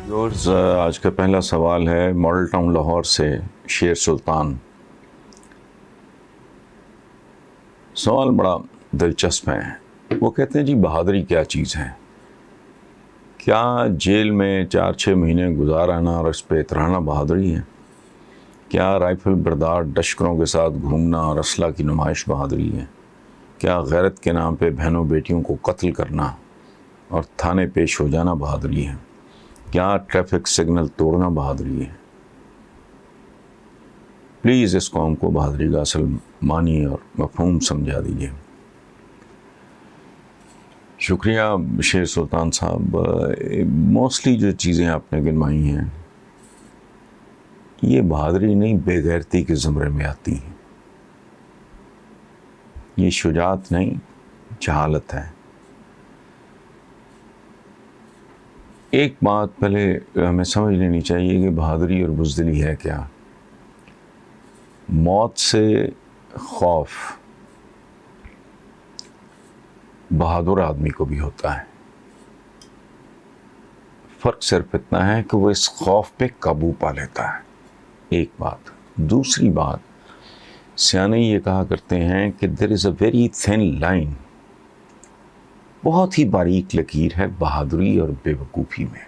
Yours آج کا پہلا سوال ہے ماڈل ٹاؤن لاہور سے شیر سلطان. سوال بڑا دلچسپ ہے. وہ کہتے ہیں جی بہادری کیا چیز ہے؟ کیا جیل میں 4-6 مہینے گزارانا اور اس پہ اترانا بہادری ہے؟ کیا رائفل بردار لشکروں کے ساتھ گھومنا اور اسلحہ کی نمائش بہادری ہے؟ کیا غیرت کے نام پہ بہنوں بیٹیوں کو قتل کرنا اور تھانے پیش ہو جانا بہادری ہے؟ کیا ٹریفک سگنل توڑنا بہادری ہے؟ پلیز اس قوم کو بہادری کا اصل معنی اور مفہوم سمجھا دیجیے. شکریہ شیر سلطان صاحب. موسٹلی جو چیزیں آپ نے گنوائی ہیں یہ بہادری نہیں، بے غیرتی کے زمرے میں آتی ہیں. یہ شجاعت نہیں، جہالت ہے. ایک بات پہلے ہمیں سمجھ لینی چاہیے کہ بہادری اور بزدلی ہے کیا. موت سے خوف بہادر آدمی کو بھی ہوتا ہے. فرق صرف اتنا ہے کہ وہ اس خوف پہ قابو پا لیتا ہے. ایک بات. دوسری بات، سیانے یہ کہا کرتے ہیں کہ there is a very thin line، بہت ہی باریک لکیر ہے بہادری اور بے وقوفی میں.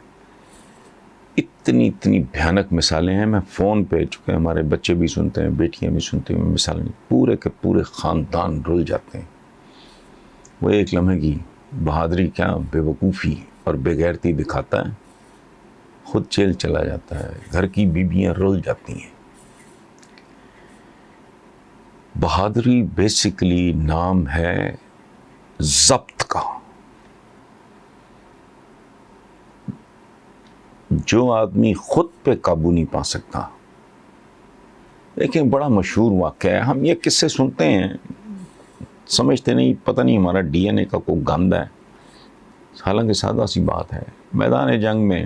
اتنی بھیانک مثالیں ہیں. میں فون پہ، چونکہ ہمارے بچے بھی سنتے ہیں، بیٹیاں بھی سنتے ہیں، مثالیں پورے کے پورے خاندان رل جاتے ہیں. وہ ایک لمحے کی بہادری کیا بے وقوفی اور بے غیرتی دکھاتا ہے، خود جیل چلا جاتا ہے، گھر کی بیویاں رل جاتی ہیں. بہادری بیسیکلی نام ہے ضبط کا. جو آدمی خود پہ قابو نہیں پا سکتا. دیکھیں بڑا مشہور واقعہ ہے، ہم یہ قصے سنتے ہیں سمجھتے نہیں، پتہ نہیں ہمارا ڈی این اے کا کوئی گند ہے. حالانکہ سادہ سی بات ہے. میدان جنگ میں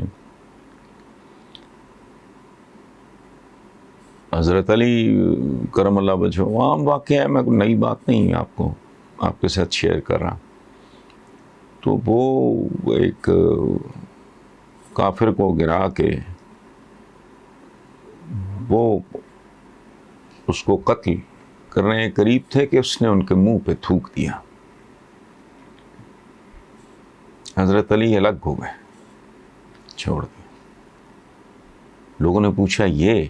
حضرت علی کرم اللہ وجہہ، عام واقعہ ہے، میں کوئی نئی بات نہیں آپ کے ساتھ شیئر کر رہا. تو وہ ایک کافر کو گرا کے وہ اس کو قتل کرنے کے قریب تھے کہ اس نے ان کے منہ پہ تھوک دیا. حضرت علی الگ ہو گئے، چھوڑ دیا. لوگوں نے پوچھا یہ؟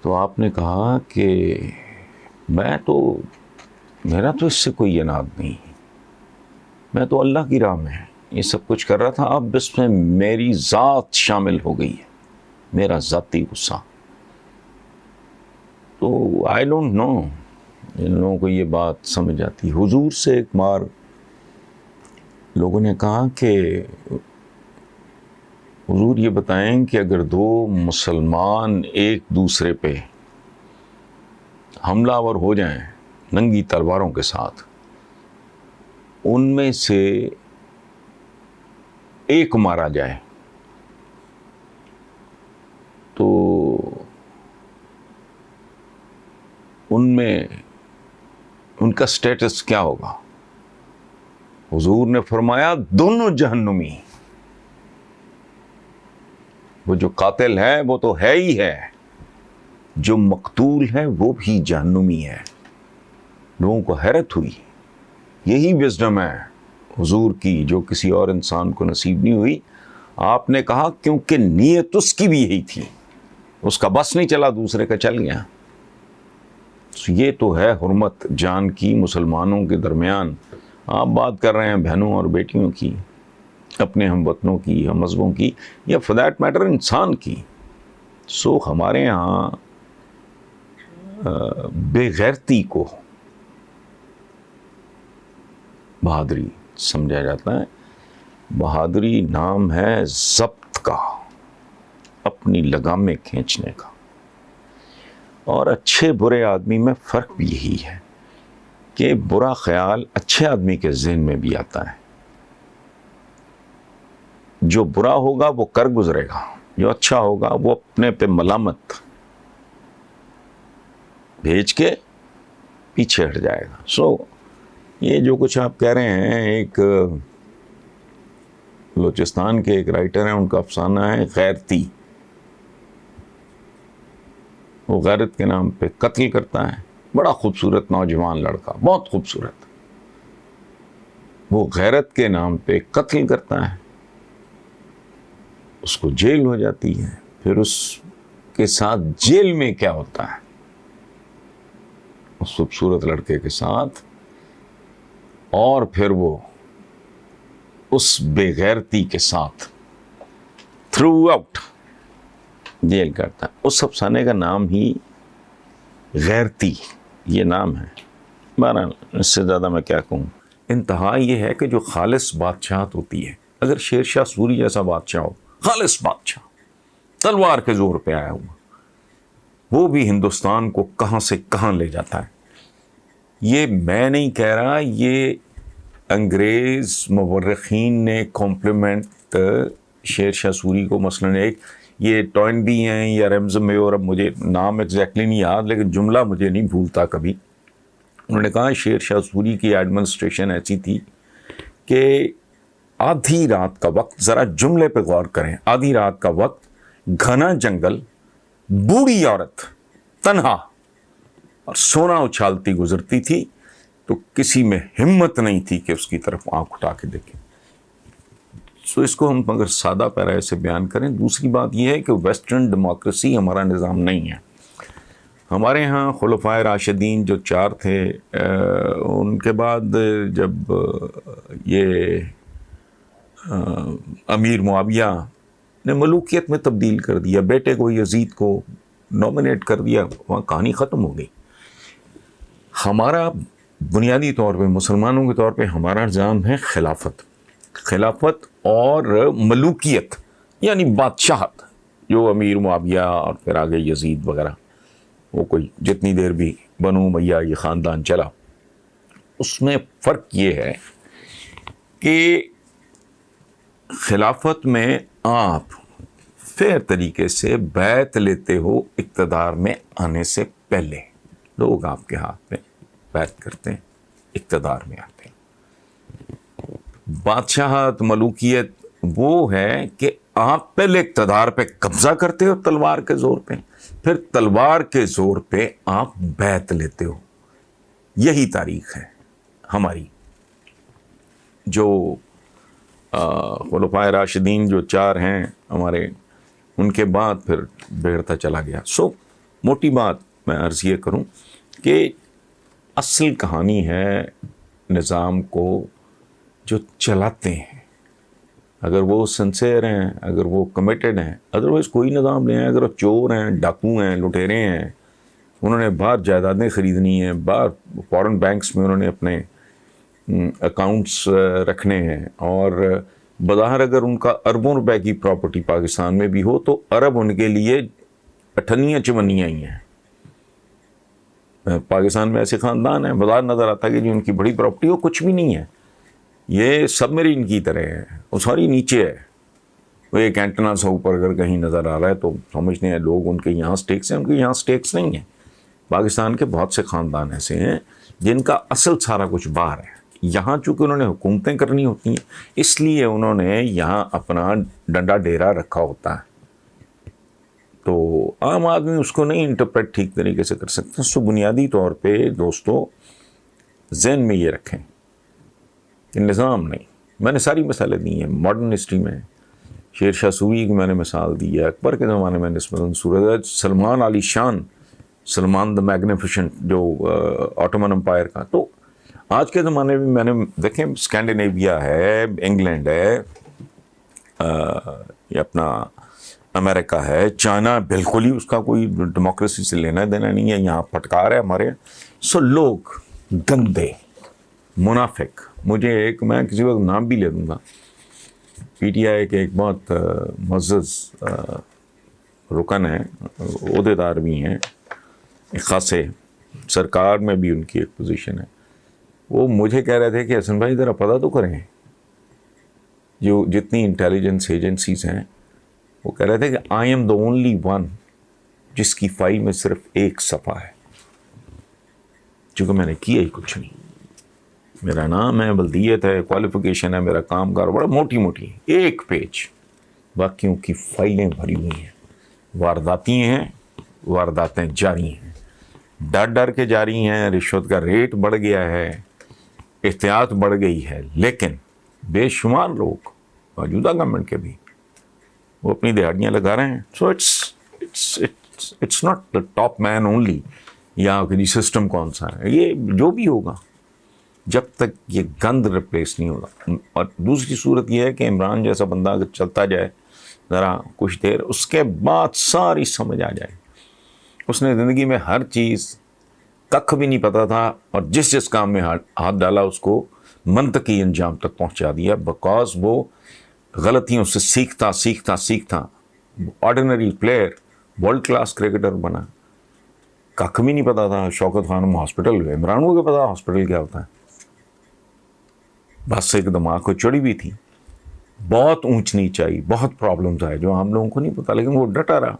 تو آپ نے کہا کہ میرا تو اس سے کوئی اناد نہیں، میں تو اللہ کی راہ میں یہ سب کچھ کر رہا تھا. اب اس میں میری ذات شامل ہو گئی ہے، میرا ذاتی غصہ. تو آئی ڈونٹ نو ان لوگوں کو یہ بات سمجھ آتی. حضور سے ایک بار لوگوں نے کہا کہ حضور یہ بتائیں کہ اگر دو مسلمان ایک دوسرے پہ حملہ آور ہو جائیں ننگی تلواروں کے ساتھ، ان میں سے ایک مارا جائے تو ان کا سٹیٹس کیا ہوگا؟ حضور نے فرمایا دونوں جہنمی. وہ جو قاتل ہے وہ تو ہے ہی ہے، جو مقتول ہے وہ بھی جہنمی ہے. لوگوں کو حیرت ہوئی. یہی وزڈم ہے حضور کی جو کسی اور انسان کو نصیب نہیں ہوئی. آپ نے کہا کیونکہ نیت اس کی بھی یہی تھی، اس کا بس نہیں چلا، دوسرے کا چل گیا. یہ تو ہے حرمت جان کی مسلمانوں کے درمیان. آپ بات کر رہے ہیں بہنوں اور بیٹیوں کی، اپنے ہم وطنوں کی، ہم مذہبوں کی، یا فار دیٹ میٹر انسان کی. سو ہمارے ہاں بے غیرتی کو بہادری سمجھا جاتا ہے. بہادری نام ہے ضبط کا، اپنی لگام میں کھینچنے کا. اور اچھے برے آدمی میں فرق بھی یہی ہے کہ برا خیال اچھے آدمی کے ذہن میں بھی آتا ہے. جو برا ہوگا وہ کر گزرے گا، جو اچھا ہوگا وہ اپنے پہ ملامت بھیج کے پیچھے ہٹ جائے گا. سو یہ جو کچھ آپ کہہ رہے ہیں ایک بلوچستان کے ایک رائٹر ہیں، ان کا افسانہ ہے غیرتی. وہ غیرت کے نام پہ قتل کرتا ہے، بڑا خوبصورت نوجوان لڑکا، بہت خوبصورت. وہ غیرت کے نام پہ قتل کرتا ہے، اس کو جیل ہو جاتی ہے. پھر اس کے ساتھ جیل میں کیا ہوتا ہے اس خوبصورت لڑکے کے ساتھ، اور پھر وہ اس بے غیرتی کے ساتھ تھرو آؤٹ جیل کرتا ہے. اس افسانے کا نام ہی غیرتی یہ نام ہے. بہرحال اس سے زیادہ میں کیا کہوں. انتہا یہ ہے کہ جو خالص بادشاہت ہوتی ہے، اگر شیر شاہ سوری جیسا بادشاہ ہو، خالص بادشاہ، تلوار کے زور پہ آیا ہوا، وہ بھی ہندوستان کو کہاں سے کہاں لے جاتا ہے. یہ میں نہیں کہہ رہا، یہ انگریز مورخین نے کمپلیمنٹ شیر شاہ سوری کو. مثلاً ایک یہ ٹوائن بھی ہیں یا ریمز میور، اب مجھے نام ایگزیکٹلی نہیں یاد، لیکن جملہ مجھے نہیں بھولتا کبھی. انہوں نے کہا شیر شاہ سوری کی ایڈمنسٹریشن ایسی تھی کہ آدھی رات کا وقت، ذرا جملے پہ غور کریں، آدھی رات کا وقت، گھنا جنگل، بوڑھی عورت تنہا اور سونا اچھالتی گزرتی تھی، تو کسی میں ہمت نہیں تھی کہ اس کی طرف آنکھ اٹھا کے دیکھیں. سو اس کو ہم اگر سادہ پیرے سے بیان کریں. دوسری بات یہ ہے کہ ویسٹرن ڈیموکریسی ہمارا نظام نہیں ہے. ہمارے ہاں خلفائے راشدین جو 4 تھے، ان کے بعد جب یہ امیر معاویہ نے ملوکیت میں تبدیل کر دیا، بیٹے کو یزید کو نومینیٹ کر دیا، وہاں کہانی ختم ہو گئی. ہمارا بنیادی طور پہ مسلمانوں کے طور پہ ہمارا نظام ہے خلافت اور ملوکیت، یعنی بادشاہت. جو امیر معاویہ اور پھر آگے یزید وغیرہ، وہ کوئی جتنی دیر بھی بنو امیہ یہ خاندان چلا. اس میں فرق یہ ہے کہ خلافت میں آپ فیر طریقے سے بیعت لیتے ہو اقتدار میں آنے سے پہلے. لوگ آپ کے ہاتھ میں بیعت کرتے ہیں، اقتدار میں آتے ہیں. بادشاہت، ملوکیت وہ ہے کہ آپ پہلے اقتدار پہ قبضہ کرتے ہو تلوار کے زور پہ، پھر تلوار کے زور پہ آپ بیعت لیتے ہو. یہی تاریخ ہے ہماری. جو خلفائے راشدین جو 4 ہیں ہمارے، ان کے بعد پھر بگڑتا چلا گیا. سو موٹی بات میں عرض یہ کروں کہ اصل کہانی ہے نظام کو جو چلاتے ہیں. اگر وہ سنسیئر ہیں، اگر وہ کمیٹڈ ہیں، ادروائز کوئی نظام نہیں ہے. اگر وہ چور ہیں، ڈاکو ہیں، لٹیرے ہیں، انہوں نے باہر جائیدادیں خریدنی ہیں، باہر فورن بینکس میں انہوں نے اپنے اکاؤنٹس رکھنے ہیں، اور بظاہر اگر ان کا اربوں روپے کی پراپرٹی پاکستان میں بھی ہو تو عرب ان کے لیے اٹھنیاں چمنیاں ہی ہیں. پاکستان میں ایسے خاندان ہیں، بظاہر نظر آتا ہے کہ جو ان کی بڑی پراپرٹی ہو، کچھ بھی نہیں ہے، یہ سب میرین کی طرح ہے، وہ ساری نیچے ہے. وہ ایک اینٹنا سا اوپر اگر کہیں نظر آ رہا ہے تو سمجھتے ہیں لوگ ان کے یہاں سٹیکس ہیں، ان کے یہاں سٹیکس نہیں ہیں. پاکستان کے بہت سے خاندان ایسے ہیں جن کا اصل سارا کچھ باہر ہے. یہاں چونکہ انہوں نے حکومتیں کرنی ہوتی ہیں، اس لیے انہوں نے یہاں اپنا ڈنڈا ڈیرا رکھا ہوتا ہے. تو عام آدمی اس کو نہیں انٹرپریٹ ٹھیک طریقے سے کر سکتا. سو بنیادی طور پہ دوستو ذہن میں یہ رکھیں کہ نظام نہیں. میں نے ساری مثالیں دی ہیں ماڈرن ہسٹری میں. شیر شاہ سوری کی میں نے مثال دی ہے، اکبر کے زمانے میں نسبتاً صورت، سلمان علی شان، سلمان دا میگنیفیشنٹ جو آٹومن امپائر کا. تو آج کے زمانے میں میں نے دیکھیں اسکینڈینیویا ہے، انگلینڈ ہے، یہ اپنا امریکہ ہے، چائنا بالکل ہی اس کا کوئی ڈیموکریسی سے لینا دینا نہیں ہے، یہاں پھٹکار ہے ہمارے. سو لوگ گندے، منافق. مجھے ایک، میں کسی وقت نام بھی لے دوں گا، پی ٹی آئی کے ایک بہت معزز رکن ہیں، عہدیدار بھی ہیں خاصے، سرکار میں بھی ان کی ایک پوزیشن ہے. وہ مجھے کہہ رہے تھے کہ حسن بھائی ذرا پتہ تو کریں، جو جتنی انٹیلیجنس ایجنسیز ہیں، وہ کہہ رہے تھے کہ I am the only one جس کی فائل میں صرف ایک صفحہ ہے، چونکہ میں نے کیا ہی کچھ نہیں. میرا نام ہے، بلدیت ہے، کوالیفیکیشن ہے، میرا کام کار، بڑا موٹی موٹی ایک پیج، باقیوں کی فائلیں بھری ہوئی ہیں، وارداتی ہیں، وارداتیں جاری ہیں، ڈر ڈر کے جاری ہیں، رشوت کا ریٹ بڑھ گیا ہے، احتیاط بڑھ گئی ہے، لیکن بے شمار لوگ موجودہ گورنمنٹ کے بھی وہ اپنی دہاڑیاں لگا رہے ہیں. So it's not the top man only, یا کہ سسٹم کون سا ہے، یہ جو بھی ہوگا جب تک یہ گند ریپلیس نہیں ہوگا. اور دوسری صورت یہ ہے کہ عمران جیسا بندہ اگر چلتا جائے ذرا کچھ دیر، اس کے بعد ساری سمجھ آ جائے. اس نے زندگی میں ہر چیز ککھ بھی نہیں پتا تھا، اور جس کام میں ہاتھ ڈالا اس کو منطقی انجام تک پہنچا دیا، بیکاز وہ غلطیوں سے سیکھتا سیکھتا سیکھتا ordinary player world class cricketer بنا. ککھ بھی نہیں پتا تھا. شوکت خانم ہاسپٹل گئے، عمران کو کیا پتا ہاسپٹل کیا ہوتا ہے، بس ایک دماغ کو چڑھی بھی تھی. بہت اونچ نیچ آئی، بہت پرابلمز آئے جو ہم لوگوں کو نہیں پتا، لیکن وہ ڈٹا رہا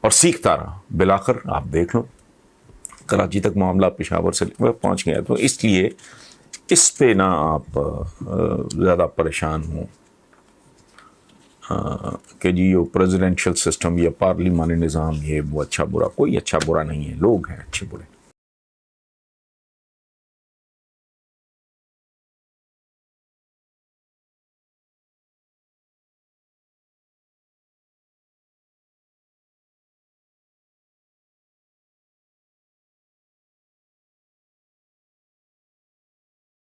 اور سیکھتا رہا. بالآخر آپ دیکھ لو کراچی تک معاملہ پشاور سے پہنچ گیا. تو اس لیے اس پہ نہ آپ زیادہ پریشان ہوں کہ جی یہ پریزیڈنشل سسٹم یا پارلیمانی نظام، یہ وہ اچھا برا، کوئی اچھا برا نہیں ہے، لوگ ہیں اچھے برے.